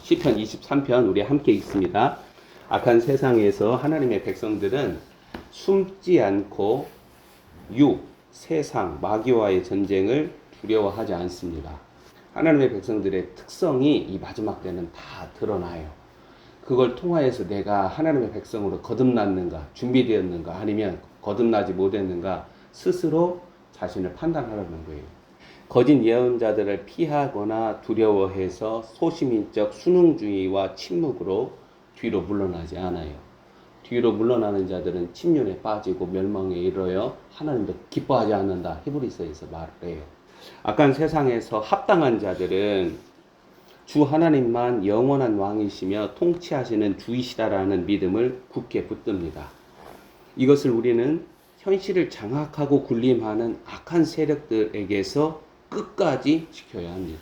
시편 23편 우리 함께 읽습니다. 악한 세상에서 하나님의 백성들은 숨지 않고 세상, 마귀와의 전쟁을 두려워하지 않습니다. 하나님의 백성들의 특성이 이 마지막 때는 다 드러나요. 그걸 통하여서 내가 하나님의 백성으로 거듭났는가, 준비되었는가, 아니면 거듭나지 못했는가 스스로 자신을 판단하라는 거예요. 거짓 예언자들을 피하거나 두려워해서 소시민적 순응주의와 침묵으로 뒤로 물러나지 않아요. 뒤로 물러나는 자들은 침륜에 빠지고 멸망에 이르러 하나님도 기뻐하지 않는다. 히브리서에서 말을 해요. 악한 세상에서 합당한 자들은 주 하나님만 영원한 왕이시며 통치하시는 주이시다라는 믿음을 굳게 붙듭니다. 이것을 우리는 현실을 장악하고 군림하는 악한 세력들에게서 끝까지 지켜야 합니다.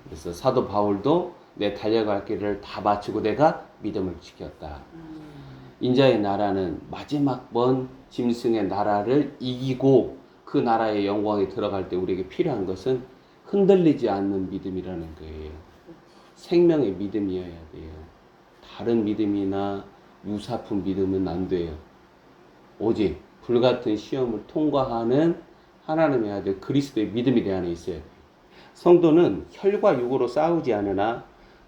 그래서 사도 바울도 내 달려갈 길을 다 마치고 내가 믿음을 지켰다. 인자의 나라는 마지막 번 짐승의 나라를 이기고 그 나라의 영광에 들어갈 때 우리에게 필요한 것은 흔들리지 않는 믿음이라는 거예요. 생명의 믿음이어야 돼요. 다른 믿음이나 유사품 믿음은 안 돼요. 오직 불같은 시험을 통과하는 하나님의 아들 그리스도의 믿음이 내 안에 있어요. 성도는 혈과 육으로 싸우지 않으나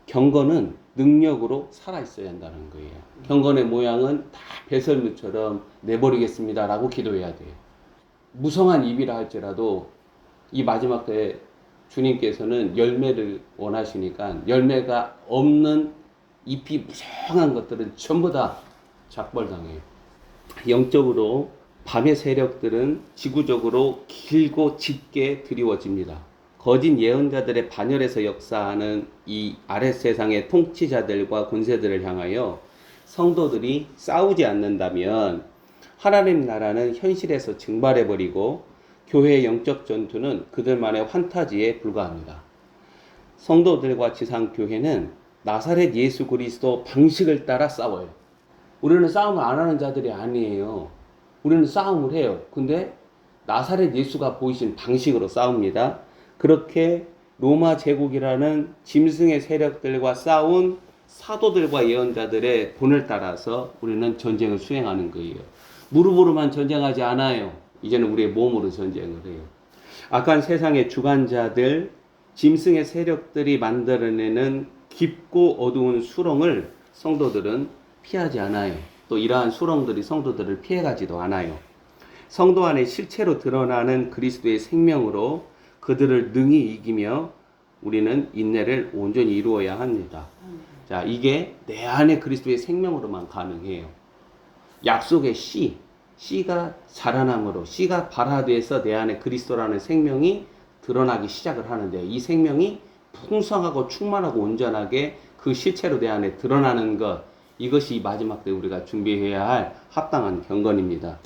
경건은 능력으로 살아있어야 한다는 거예요. 경건의 모양은 다 배설물처럼 내버리겠습니다 라고 기도해야 돼요. 무성한 입이라 할지라도 이 마지막 때 주님께서는 열매를 원하시니까 열매가 없는 잎이 무성한 것들은 전부 다 작벌당해요. 영적으로 밤의 세력들은 지구적으로 길고 짙게 드리워집니다. 거짓 예언자들의 반열에서 역사하는 이 아랫 세상의 통치자들과 권세들을 향하여 성도들이 싸우지 않는다면 하나님 나라는 현실에서 증발해버리고 교회의 영적 전투는 그들만의 환타지에 불과합니다. 성도들과 지상교회는 나사렛 예수 그리스도 방식을 따라 싸워요. 우리는 싸움을 안 하는 자들이 아니에요. 우리는 싸움을 해요. 근데 나사렛 예수가 보이신 방식으로 싸웁니다. 그렇게 로마 제국이라는 짐승의 세력들과 싸운 사도들과 예언자들의 본을 따라서 우리는 전쟁을 수행하는 거예요. 무릎으로만 전쟁하지 않아요. 이제는 우리의 몸으로 전쟁을 해요. 악한 세상의 주관자들, 짐승의 세력들이 만들어내는 깊고 어두운 수렁을 성도들은 피하지 않아요. 또 이러한 수렁들이 성도들을 피해가지도 않아요. 성도 안에 실체로 드러나는 그리스도의 생명으로 그들을 능히 이기며 우리는 인내를 온전히 이루어야 합니다. 자, 이게 내 안에 그리스도의 생명으로만 가능해요. 약속의 씨가 자라남으로 씨가 발화돼서 내 안에 그리스도라는 생명이 드러나기 시작을 하는데 이 생명이 풍성하고 충만하고 온전하게 그 실체로 내 안에 드러나는 것, 이것이 마지막 때 우리가 준비해야 할 합당한 경건입니다.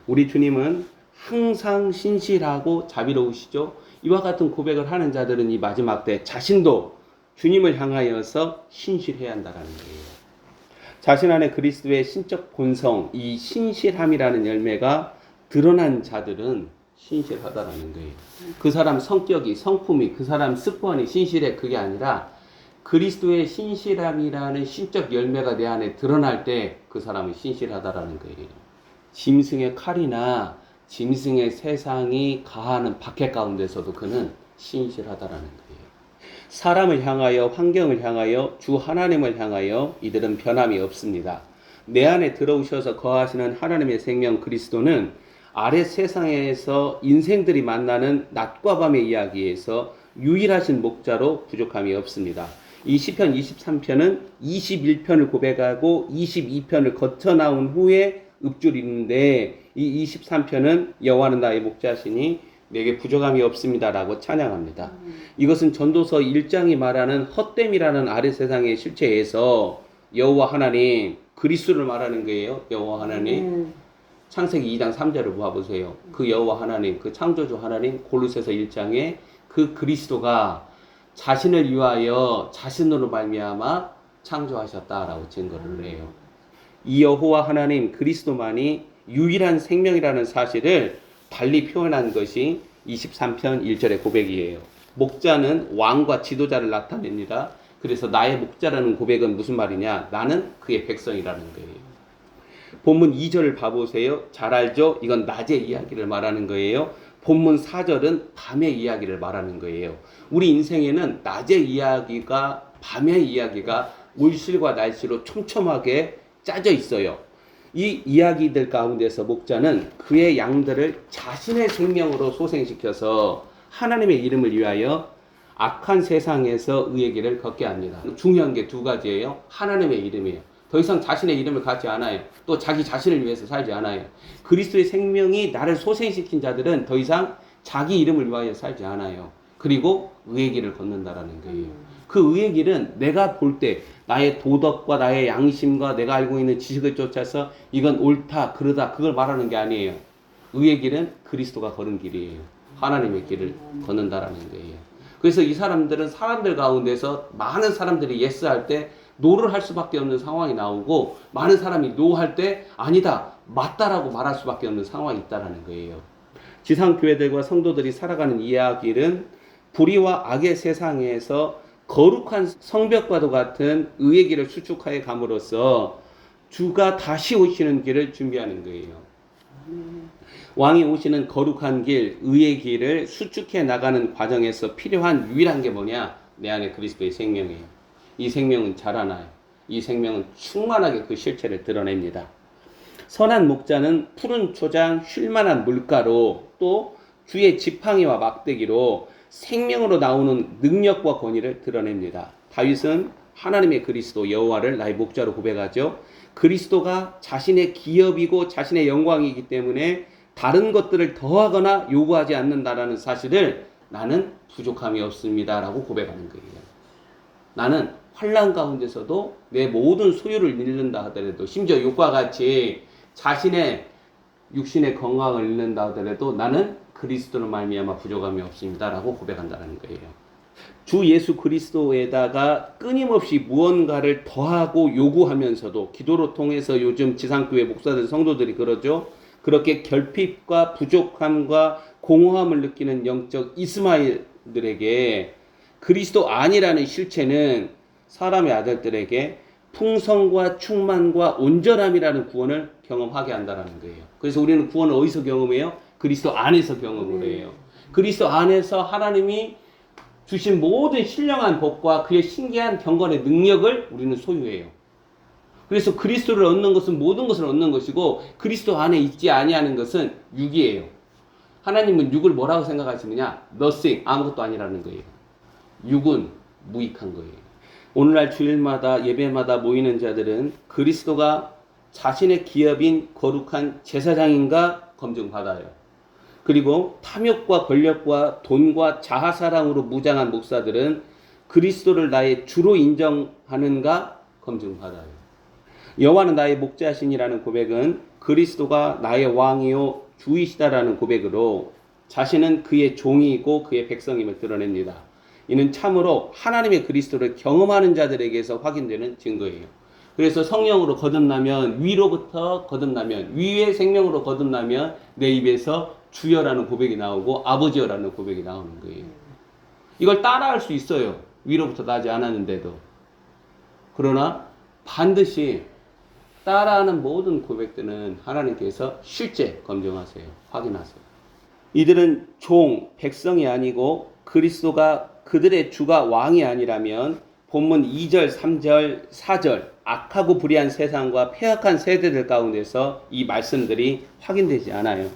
우리 주님은 항상 신실하고 자비로우시죠. 이와 같은 고백을 하는 자들은 이 마지막 때 자신도 주님을 향하여서 신실해야 한다는 거예요. 자신 안에 그리스도의 신적 본성, 이 신실함이라는 열매가 드러난 자들은 신실하다라는 거예요. 그 사람 성격이, 성품이, 그 사람 습관이 신실해, 그게 아니라 그리스도의 신실함이라는 신적 열매가 내 안에 드러날 때 그 사람은 신실하다라는 거예요. 짐승의 칼이나 짐승의 세상이 가하는 박해 가운데서도 그는 신실하다라는 거예요. 사람을 향하여, 환경을 향하여, 주 하나님을 향하여 이들은 변함이 없습니다. 내 안에 들어오셔서 거하시는 하나님의 생명 그리스도는 아랫 세상에서 인생들이 만나는 낮과 밤의 이야기에서 유일하신 목자로 부족함이 없습니다. 이 시편 23편은 21편을 고백하고 22편을 거쳐 나온 후에 읊조리는데 이 23편은 여호와는 나의 목자시니 내게 부족함이 없습니다라고 찬양합니다. 이것은 전도서 1장이 말하는 헛됨이라는 아랫 세상의 실체에서 여호와 하나님, 그리스도를 말하는 거예요. 여호와 하나님. 창세기 2장 3절을 봐보세요. 그 여호와 하나님, 그 창조주 하나님, 골로새서 1장에 그 그리스도가 자신을 위하여 자신으로 말미암아 창조하셨다라고 증거를 해요. 이 여호와 하나님 그리스도만이 유일한 생명이라는 사실을 달리 표현한 것이 23편 1절의 고백이에요. 목자는 왕과 지도자를 나타냅니다. 그래서 나의 목자라는 고백은 무슨 말이냐? 나는 그의 백성이라는 거예요. 본문 2절을 봐보세요. 잘 알죠? 이건 낮의 이야기를 말하는 거예요. 본문 4절은 밤의 이야기를 말하는 거예요. 우리 인생에는 낮의 이야기가 밤의 이야기가 물실과 날씨로 촘촘하게 짜져 있어요. 이 이야기들 가운데서 목자는 그의 양들을 자신의 생명으로 소생시켜서 하나님의 이름을 위하여 악한 세상에서 의의 길을 걷게 합니다. 중요한 게 두 가지예요. 하나님의 이름이에요. 더 이상 자신의 이름을 갖지 않아요. 또 자기 자신을 위해서 살지 않아요. 그리스도의 생명이 나를 소생시킨 자들은 더 이상 자기 이름을 위하여 살지 않아요. 그리고 의의 길을 걷는다라는 거예요. 그 의의 길은 내가 볼 때 나의 도덕과 나의 양심과 내가 알고 있는 지식을 쫓아서 이건 옳다 그러다 그걸 말하는 게 아니에요. 의의 길은 그리스도가 걸은 길이에요. 하나님의 길을 걷는다라는 거예요. 그래서 이 사람들은 사람들 가운데서 많은 사람들이 예스 할 때 노를 할 수밖에 없는 상황이 나오고, 많은 사람이 노 할 때 아니다 맞다라고 말할 수밖에 없는 상황이 있다라는 거예요. 지상교회들과 성도들이 살아가는 이야기는 불의와 악의 세상에서 거룩한 성벽과도 같은 의의 길을 수축하여 감으로써 주가 다시 오시는 길을 준비하는 거예요. 왕이 오시는 거룩한 길, 의의 길을 수축해 나가는 과정에서 필요한 유일한 게 뭐냐? 내 안에 그리스도의 생명이에요. 이 생명은 자라나요. 이 생명은 충만하게 그 실체를 드러냅니다. 선한 목자는 푸른 초장, 쉴만한 물가로 또 주의 지팡이와 막대기로 생명으로 나오는 능력과 권위를 드러냅니다. 다윗은 하나님의 그리스도 여호와를 나의 목자로 고백하죠. 그리스도가 자신의 기업이고 자신의 영광이기 때문에 다른 것들을 더하거나 요구하지 않는다라는 사실을 나는 부족함이 없습니다 라고 고백하는 거예요. 나는 환난 가운데서도 내 모든 소유를 잃는다 하더라도, 심지어 욥과 같이 자신의 육신의 건강을 잃는다 하더라도 나는 그리스도로 말미암아 부족함이 없습니다 라고 고백한다는 거예요. 주 예수 그리스도에다가 끊임없이 무언가를 더하고 요구하면서도, 기도로 통해서 요즘 지상교회 목사들 성도들이 그러죠. 그렇게 결핍과 부족함과 공허함을 느끼는 영적 이스마엘들에게 그리스도 아니라는 실체는 사람의 아들들에게 풍성과 충만과 온전함이라는 구원을 경험하게 한다는 거예요. 그래서 우리는 구원을 어디서 경험해요? 그리스도 안에서 경험을 해요. 그리스도 안에서 하나님이 주신 모든 신령한 복과 그의 신기한 경건의 능력을 우리는 소유해요. 그래서 그리스도를 얻는 것은 모든 것을 얻는 것이고, 그리스도 안에 있지 아니하는 것은 육이에요. 하나님은 육을 뭐라고 생각하시느냐? nothing, 아무것도 아니라는 거예요. 육은 무익한 거예요. 오늘날 주일마다 예배마다 모이는 자들은 그리스도가 자신의 기업인 거룩한 제사장인가 검증받아요. 그리고 탐욕과 권력과 돈과 자아사랑으로 무장한 목사들은 그리스도를 나의 주로 인정하는가 검증받아요. 여호와는 나의 목자신이라는 고백은 그리스도가 나의 왕이요 주이시다라는 고백으로 자신은 그의 종이고 그의 백성임을 드러냅니다. 이는 참으로 하나님의 그리스도를 경험하는 자들에게서 확인되는 증거예요. 그래서 성령으로 거듭나면, 위로부터 거듭나면, 위의 생명으로 거듭나면 내 입에서 주여라는 고백이 나오고 아버지여라는 고백이 나오는 거예요. 이걸 따라할 수 있어요. 위로부터 나지 않았는데도. 그러나 반드시 따라하는 모든 고백들은 하나님께서 실제 검증하세요. 확인하세요. 이들은 종, 백성이 아니고 그리스도가 그들의 주가 왕이 아니라면 본문 2절, 3절, 4절 악하고 불의한 세상과 폐악한 세대들 가운데서 이 말씀들이 확인되지 않아요.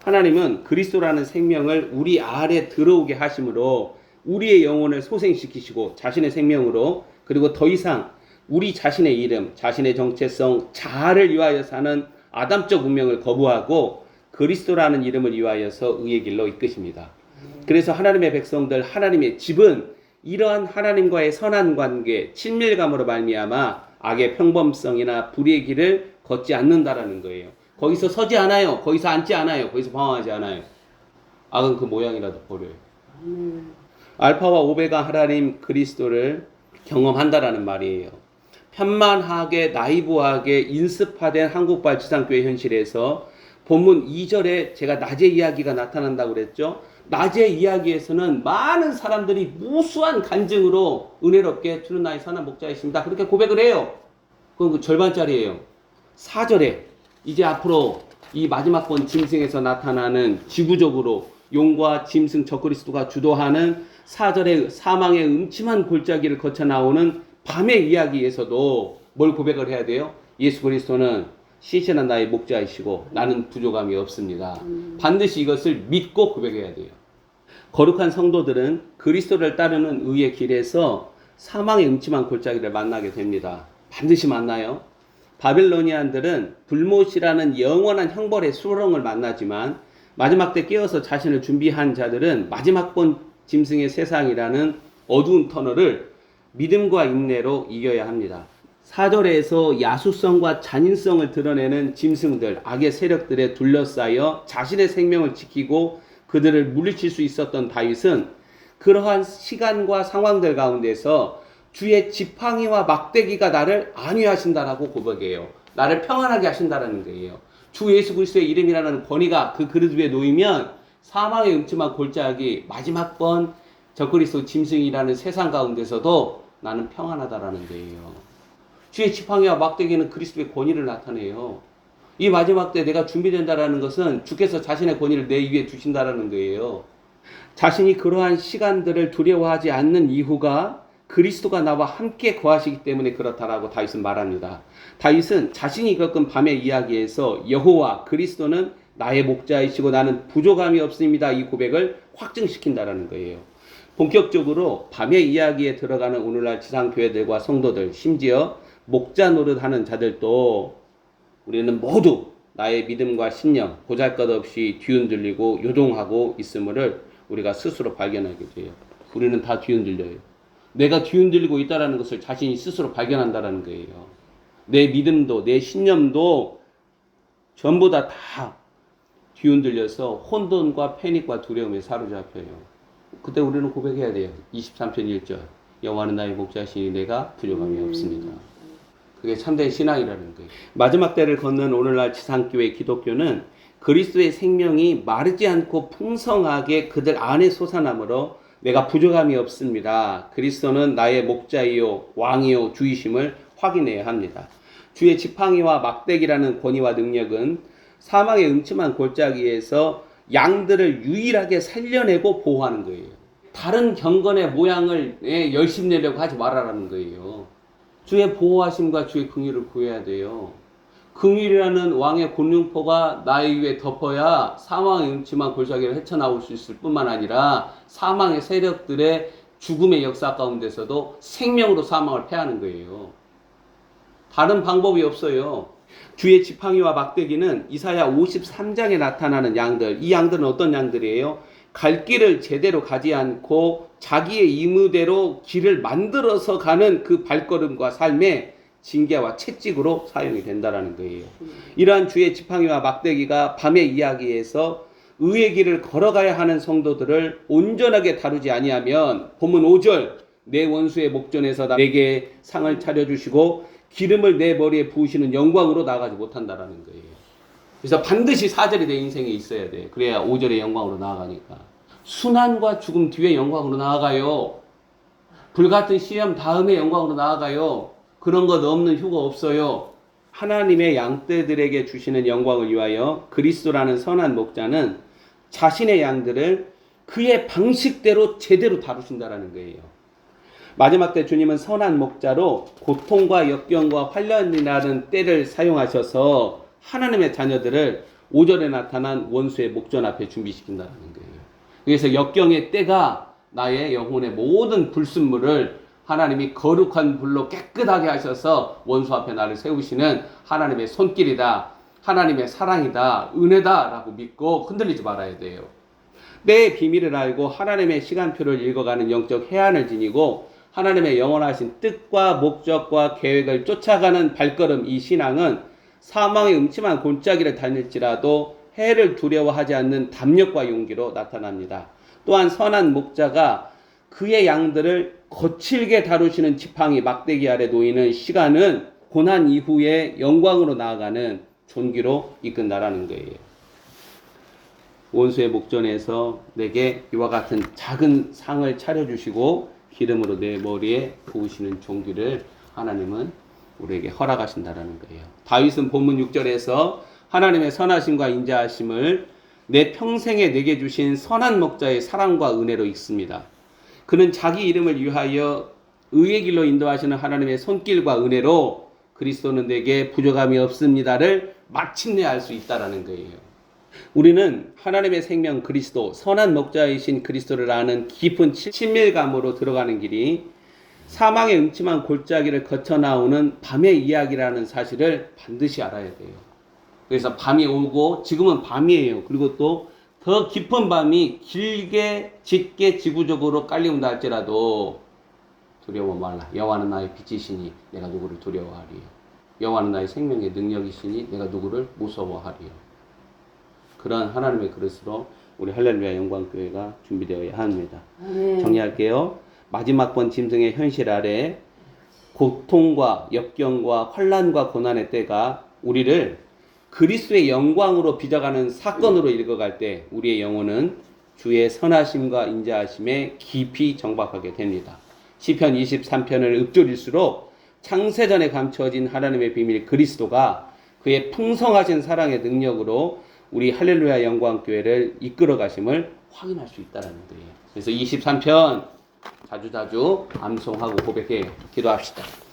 하나님은 그리스도라는 생명을 우리 아래 들어오게 하심으로 우리의 영혼을 소생시키시고 자신의 생명으로, 그리고 더 이상 우리 자신의 이름, 자신의 정체성, 자아를 위하여 사는 아담적 운명을 거부하고 그리스도라는 이름을 위하여서 의의 길로 이끄십니다. 그래서 하나님의 백성들, 하나님의 집은 이러한 하나님과의 선한 관계, 친밀감으로 말미암아 악의 평범성이나 불의의 길을 걷지 않는다라는 거예요. 거기서 서지 않아요. 거기서 앉지 않아요. 거기서 방황하지 않아요. 악은 그 모양이라도 버려요. 알파와 오베가 하나님 그리스도를 경험한다라는 말이에요. 편만하게 나이브하게 인습화된 한국발 지상교회 현실에서 본문 2절에 제가 낮의 이야기가 나타난다고 그랬죠. 낮의 이야기에서는 많은 사람들이 무수한 간증으로 은혜롭게 주는 나의 선한 목자이십니다. 그렇게 고백을 해요. 그건 그 절반짜리예요. 4절에 이제 앞으로 이 마지막 번 짐승에서 나타나는 지구적으로 용과 짐승 적그리스도가 주도하는 4절의 사망의 음침한 골짜기를 거쳐 나오는 밤의 이야기에서도 뭘 고백을 해야 돼요? 예수 그리스도는 신실한 나의 목자이시고 나는 부족함이 없습니다. 반드시 이것을 믿고 고백해야 돼요. 거룩한 성도들은 그리스도를 따르는 의의 길에서 사망의 음침한 골짜기를 만나게 됩니다. 반드시 만나요. 바빌로니안들은 불못이라는 영원한 형벌의 수렁을 만나지만 마지막 때 깨어서 자신을 준비한 자들은 마지막 번 짐승의 세상이라는 어두운 터널을 믿음과 인내로 이겨야 합니다. 4절에서 야수성과 잔인성을 드러내는 짐승들, 악의 세력들에 둘러싸여 자신의 생명을 지키고 그들을 물리칠 수 있었던 다윗은 그러한 시간과 상황들 가운데서 주의 지팡이와 막대기가 나를 안위하신다라고 고백해요. 나를 평안하게 하신다라는 거예요. 주 예수 그리스도의 이름이라는 권위가 그 그릇 위에 놓이면 사망의 음침한 골짜기 마지막 번 적그리스도 짐승이라는 세상 가운데서도 나는 평안하다라는 거예요. 주의 지팡이와 막대기는 그리스도의 권위를 나타내요. 이 마지막 때 내가 준비된다라는 것은 주께서 자신의 권위를 내 위에 두신다라는 거예요. 자신이 그러한 시간들을 두려워하지 않는 이유가 그리스도가 나와 함께 거하시기 때문에 그렇다라고 다윗은 말합니다. 다윗은 자신이 겪은 밤의 이야기에서 여호와 그리스도는 나의 목자이시고 나는 부족함이 없습니다. 이 고백을 확증시킨다라는 거예요. 본격적으로 밤의 이야기에 들어가는 오늘날 지상교회들과 성도들, 심지어 목자 노릇하는 자들도 우리는 모두 나의 믿음과 신념 보잘것없이 뒤흔들리고 요동하고 있음을 우리가 스스로 발견하게 돼요. 우리는 다 뒤흔들려요. 내가 뒤흔들리고 있다는 것을 자신이 스스로 발견한다는 거예요. 내 믿음도 내 신념도 전부 다 뒤흔들려서 혼돈과 패닉과 두려움에 사로잡혀요. 그때 우리는 고백해야 돼요. 23편 1절 여호와는 나의 목자시니 내가 부족함이 없습니다. 그게 참된 신앙이라는 거예요. 마지막 때를 걷는 오늘날 지상교회 기독교는 그리스도의 생명이 마르지 않고 풍성하게 그들 안에 솟아나므로 내가 부족함이 없습니다. 그리스도는 나의 목자이요 왕이요 주이심을 확인해야 합니다. 주의 지팡이와 막대기라는 권위와 능력은 사망의 음침한 골짜기에서 양들을 유일하게 살려내고 보호하는 거예요. 다른 경건의 모양을 열심내려고 하지 말아라는 거예요. 주의 보호하심과 주의 긍휼을 구해야 돼요. 긍휼이라는 왕의 곤룡포가 나의 위에 덮어야 사망의 음침한 골짜기를 헤쳐나올 수 있을 뿐만 아니라 사망의 세력들의 죽음의 역사 가운데서도 생명으로 사망을 패하는 거예요. 다른 방법이 없어요. 주의 지팡이와 막대기는 이사야 53장에 나타나는 양들, 이 양들은 어떤 양들이에요? 갈 길을 제대로 가지 않고 자기의 임의대로 길을 만들어서 가는 그 발걸음과 삶의 징계와 채찍으로 사용이 된다는 거예요. 이러한 주의 지팡이와 막대기가 밤의 이야기에서 의의 길을 걸어가야 하는 성도들을 온전하게 다루지 아니하면 본문 5절 내 원수의 목전에서 내게 상을 차려주시고 기름을 내 머리에 부으시는 영광으로 나아가지 못한다는 거예요. 그래서 반드시 4절이 내 인생에 있어야 돼. 그래야 5절의 영광으로 나아가니까. 순환과 죽음 뒤에 영광으로 나아가요. 불같은 시험 다음에 영광으로 나아가요. 그런 것 없는 휴가 없어요. 하나님의 양떼들에게 주시는 영광을 위하여 그리스도라는 선한 목자는 자신의 양들을 그의 방식대로 제대로 다루신다는 거예요. 마지막 때 주님은 선한 목자로 고통과 역경과 환난이라는 때를 사용하셔서 하나님의 자녀들을 5절에 나타난 원수의 목전 앞에 준비시킨다는 거예요. 그래서 역경의 때가 나의 영혼의 모든 불순물을 하나님이 거룩한 불로 깨끗하게 하셔서 원수 앞에 나를 세우시는 하나님의 손길이다. 하나님의 사랑이다. 은혜다. 라고 믿고 흔들리지 말아야 돼요. 내 비밀을 알고 하나님의 시간표를 읽어가는 영적 해안을 지니고 하나님의 영원하신 뜻과 목적과 계획을 쫓아가는 발걸음 이 신앙은 사망의 음침한 골짜기를 다닐지라도 해를 두려워하지 않는 담력과 용기로 나타납니다. 또한 선한 목자가 그의 양들을 거칠게 다루시는 지팡이 막대기 아래 놓이는 시간은 고난 이후에 영광으로 나아가는 존귀로 이끈다라는 거예요. 원수의 목전에서 내게 이와 같은 작은 상을 차려주시고 기름으로 내 머리에 부으시는 종기를 하나님은 우리에게 허락하신다라는 거예요. 다윗은 본문 6절에서 하나님의 선하심과 인자하심을 내 평생에 내게 주신 선한 목자의 사랑과 은혜로 읽습니다. 그는 자기 이름을 위하여 의의 길로 인도하시는 하나님의 손길과 은혜로 그리스도는 내게 부족함이 없습니다를 마침내 알 수 있다라는 거예요. 우리는 하나님의 생명 그리스도, 선한 목자이신 그리스도를 아는 깊은 친밀감으로 들어가는 길이 사망의 음침한 골짜기를 거쳐 나오는 밤의 이야기라는 사실을 반드시 알아야 돼요. 그래서 밤이 오고 지금은 밤이에요. 그리고 또 더 깊은 밤이 길게 짙게 지구적으로 깔려온다 할지라도 두려워 말라. 여호와는 나의 빛이시니 내가 누구를 두려워하리요. 여호와는 나의 생명의 능력이시니 내가 누구를 무서워하리요. 그런 하나님의 그릇으로 우리 할렐루야 영광교회가 준비되어야 합니다. 정리할게요. 마지막 번 짐승의 현실 아래 고통과 역경과 환난과 고난의 때가 우리를 그리스도의 영광으로 빚어가는 사건으로 읽어갈 때 우리의 영혼은 주의 선하심과 인자하심에 깊이 정박하게 됩니다. 시편 23편을 읊조릴수록 창세전에 감추어진 하나님의 비밀 그리스도가 그의 풍성하신 사랑의 능력으로 우리 할렐루야 영광교회를 이끌어 가심을 확인할 수 있다는 거예요. 그래서 23편 자주자주 암송하고 고백해요. 기도합시다.